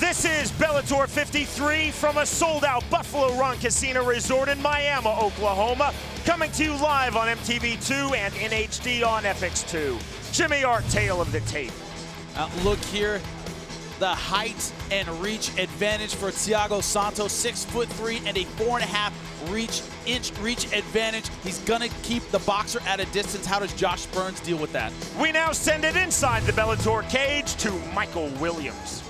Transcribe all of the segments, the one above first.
This is Bellator 53 from a sold-out Buffalo Run Casino Resort in Miami, Oklahoma. Coming to you live on MTV2 and in HD on FX2. Jimmy Art, tail of the tape. Look here, the height and reach advantage for Thiago Santos, 6'3" and a 4.5 inch reach advantage. He's gonna keep the boxer at a distance. How does Josh Burns deal with that? We now send it inside the Bellator cage to Michael Williams.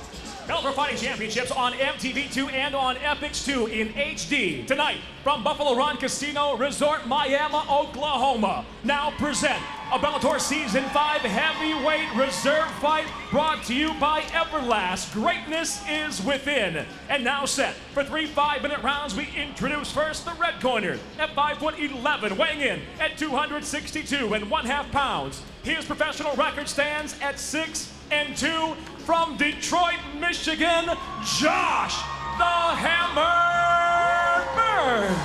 Bellator Fighting Championships on MTV2 and on FX2 in HD. Tonight, from Buffalo Run Casino Resort, Miami, Oklahoma. Now present a Bellator Season 5 heavyweight reserve fight brought to you by Everlast. Greatness is within. And now set for 3 5-minute rounds, we introduce first the red corner at 5'11", weighing in at 262.5 pounds. His professional record stands at 6-2. From Detroit, Michigan, Josh the Hammer Burns.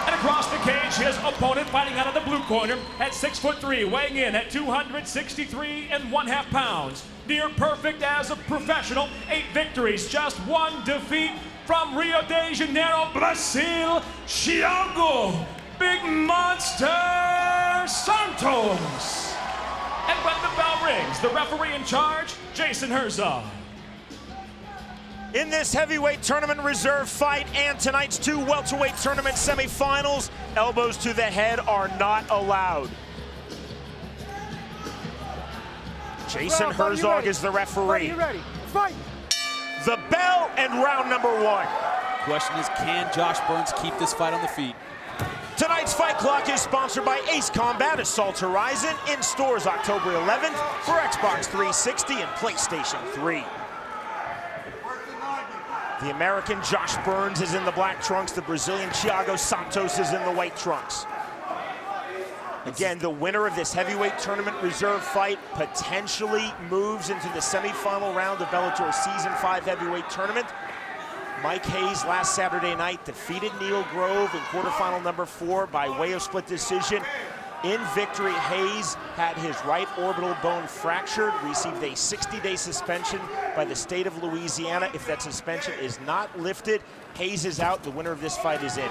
And across the cage, his opponent fighting out of the blue corner at 6'3", weighing in at 263.5 pounds. Near perfect as a professional, 8 victories, just 1 defeat. From Rio de Janeiro, Brazil, Thiago, Big Monster Santos. And when the bell rings, the referee in charge, Jason Herzog. In this heavyweight tournament reserve fight and tonight's 2 welterweight tournament semifinals, elbows to the head are not allowed. Jason Herzog is the referee. Ready. Fight. The bell and round number 1. Question is, can Josh Burns keep this fight on the feet? Tonight's Fight Clock is sponsored by Ace Combat Assault Horizon, in stores October 11th for Xbox 360 and PlayStation 3. The American Josh Burns is in the black trunks. The Brazilian Thiago Santos is in the white trunks. Again, the winner of this heavyweight tournament reserve fight potentially moves into the semifinal round of Bellator Season 5 heavyweight tournament. Mike Hayes last Saturday night defeated Neil Grove in quarterfinal number 4 by way of split decision. In victory, Hayes had his right orbital bone fractured, received a 60-day suspension by the state of Louisiana. If that suspension is not lifted, Hayes is out. The winner of this fight is in.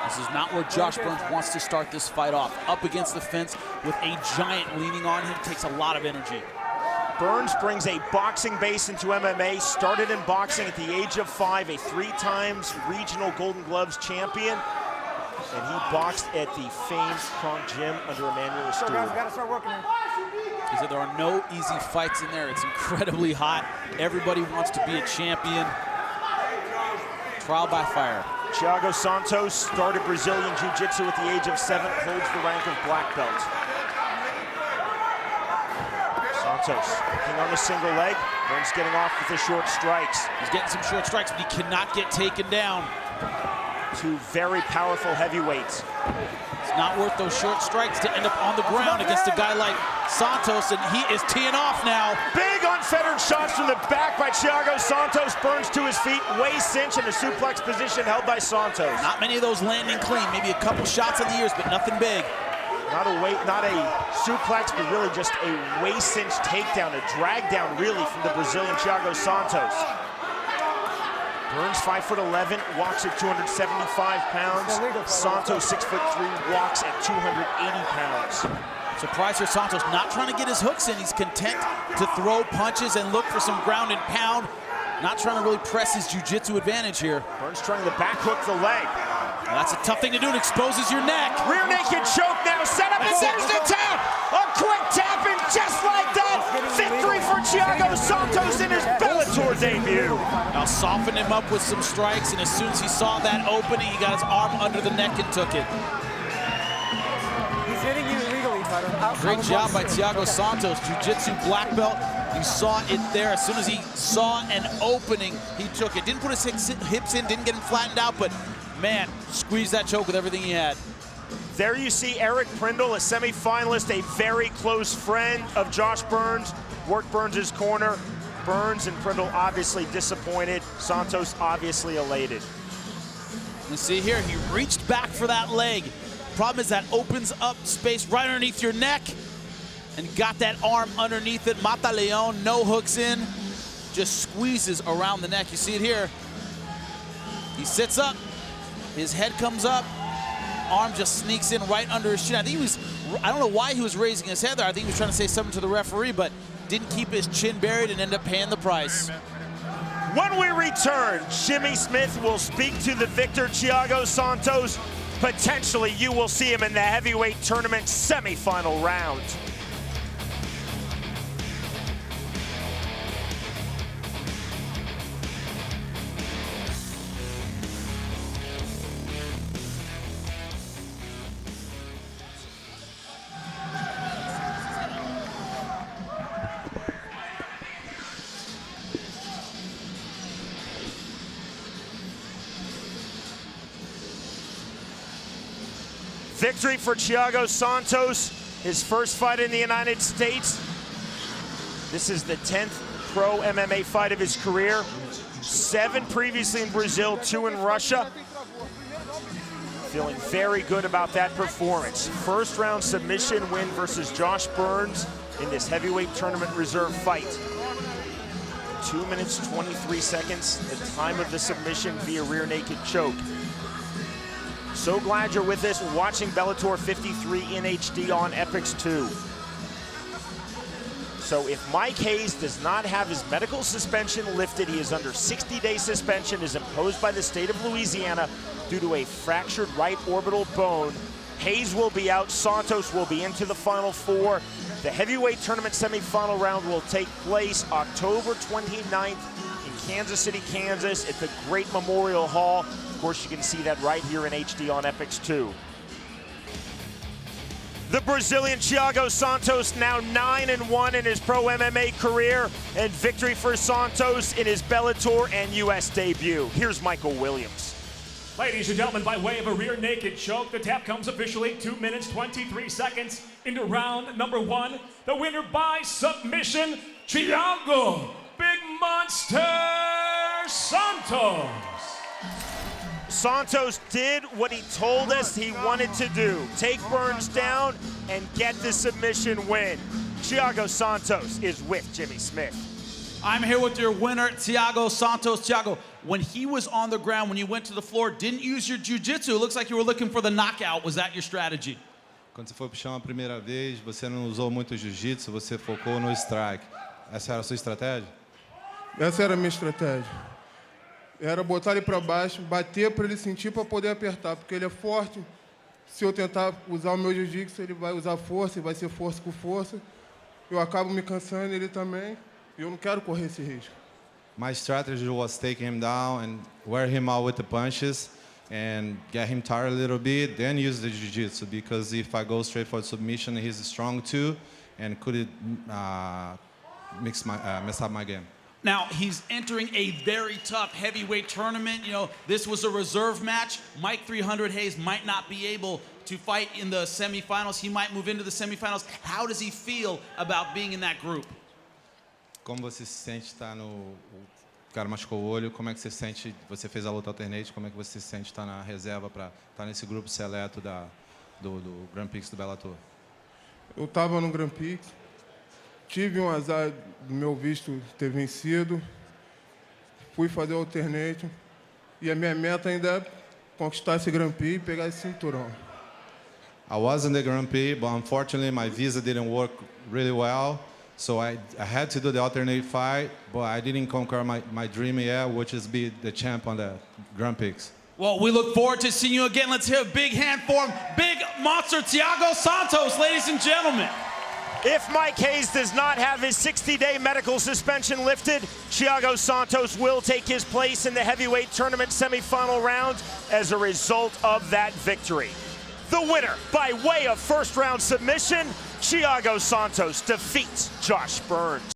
This is not where Josh Burns wants to start this fight off. Up against the fence with a giant leaning on him takes a lot of energy. Burns brings a boxing base into MMA, started in boxing at the age of 5, a 3-time regional Golden Gloves champion, and he boxed at the famed Kronk Gym under Emmanuel Stewart. Guys, we gotta start working here. He said there are no easy fights in there. It's incredibly hot. Everybody wants to be a champion. Trial by fire. Thiago Santos started Brazilian Jiu-Jitsu at the age of 7, holds the rank of black belt. Santos working on the single leg. Burns getting off with the short strikes. He's getting some short strikes, but he cannot get taken down. 2 very powerful heavyweights. It's not worth those short strikes to end up on the ground against a guy like Santos, and he is teeing off now. Big unfettered shots from the back by Thiago Santos. Burns to his feet, waist cinch in a suplex position held by Santos. Not many of those landing clean. Maybe a couple shots in the ears, but nothing big. Not a suplex, but really just a waist cinch takedown, a drag down really from the Brazilian Thiago Santos. Burns 5'11", walks at 275 pounds. Santos 6'3", walks at 280 pounds. Surprise for Santos, not trying to get his hooks in. He's content to throw punches and look for some ground and pound. Not trying to really press his jiu-jitsu advantage here. Burns trying to back hook the leg. Well, that's a tough thing to do. It exposes your neck. Rear naked choke now, set up, and there's the tap! A quick tap, and just like that, victory for Thiago Santos in his Bellator debut. Now softened him up with some strikes, and as soon as he saw that opening, he got his arm under the neck and took it. He's hitting you illegally, fighter. Great job by Thiago Santos, jiu-jitsu black belt. You saw it there. As soon as he saw an opening, he took it. Didn't put his hips in, didn't get him flattened out, but man, squeezed that choke with everything he had. There you see Eric Prindle, a semifinalist, a very close friend of Josh Burns, worked Burns' corner. Burns and Prindle obviously disappointed. Santos obviously elated. You see here, he reached back for that leg. Problem is that opens up space right underneath your neck and got that arm underneath it. Mata Leon, no hooks in. just squeezes around the neck. You see it here. He sits up, his head comes up, arm just sneaks in right under his chin. I don't know why he was raising his head there. I think he was trying to say something to the referee, but didn't keep his chin buried and ended up paying the price. When we return, Jimmy Smith will speak to the victor, Thiago Santos. Potentially, you will see him in the heavyweight tournament semifinal round. Victory for Thiago Santos, his first fight in the United States. This is the 10th pro MMA fight of his career. 7 previously in Brazil, 2 in Russia. Feeling very good about that performance. First round submission win versus Josh Burns in this heavyweight tournament reserve fight. 2 minutes, 23 seconds, the time of the submission via rear naked choke. So glad you're with us watching Bellator 53 in HD on Epix 2. So if Mike Hayes does not have his medical suspension lifted, he is under 60-day suspension is imposed by the state of Louisiana due to a fractured right orbital bone. Hayes will be out, Santos will be into the Final Four. The heavyweight tournament semifinal round will take place October 29th in Kansas City, Kansas at the Great Memorial Hall. Of course, you can see that right here in HD on Epix 2. The Brazilian Thiago Santos now 9-1 in his pro MMA career, and victory for Santos in his Bellator and US debut. Here's Michael Williams. Ladies and gentlemen, by way of a rear naked choke, the tap comes officially 2 minutes, 23 seconds into round number 1. The winner by submission, Thiago Big Monster Santos. Santos did what he told us he wanted to do. Take Burns down and get the submission win. Thiago Santos is with Jimmy Smith. I'm here with your winner, Thiago Santos. Thiago, when he was on the ground, when you went to the floor, didn't use your jiu-jitsu. It looks like you were looking for the knockout. Was that your strategy? Quando você foi pro chão a primeira vez, você não usou muito jiu-jitsu, você focou no strike. Essa era a sua estratégia? Essa era a minha estratégia. Era botar ele para baixo, bater para ele sentir para poder apertar, porque ele é forte. Se eu tentar usar o meu jiu-jitsu, ele vai usar força, vai ser força com força. Eu acabo me cansando, ele também. E eu não quero correr esse risco. My strategy was take him down and wear him out with the punches and get him tired a little bit, then use the jiu-jitsu, because if I go straight for submission, he's strong too, and could mess up my game. Now, he's entering a very tough heavyweight tournament. You know, this was a reserve match. Mike 300 Hayes might not be able to fight in the semifinals. He might move into the semifinals. How does he feel about being in that group? Como você se sente estar no... O cara machucou o olho, como é que você se sente... Você fez a luta alternate, como é que você se sente estar na reserva para estar nesse grupo seleto do Grand Prix do Bellator? Eu estava no Grand Prix. Tive um azar do meu visto ter vencido. Fui fazer o alternate. E a minha meta ainda é conquistar esse Grand Prix e pegar esse cinturão. I was in the Grand Prix, but unfortunately my visa didn't work really well. So I had to do the alternate fight, but I didn't conquer my dream yet, which is be the champ on the Grand Prix. Well, we look forward to seeing you again. Let's hear a big hand for him. Big monster Thiago Santos, ladies and gentlemen. If Mike Hayes does not have his 60-day medical suspension lifted, Thiago Santos will take his place in the heavyweight tournament semifinal round as a result of that victory. The winner, by way of first-round submission, Thiago Santos defeats Josh Burns.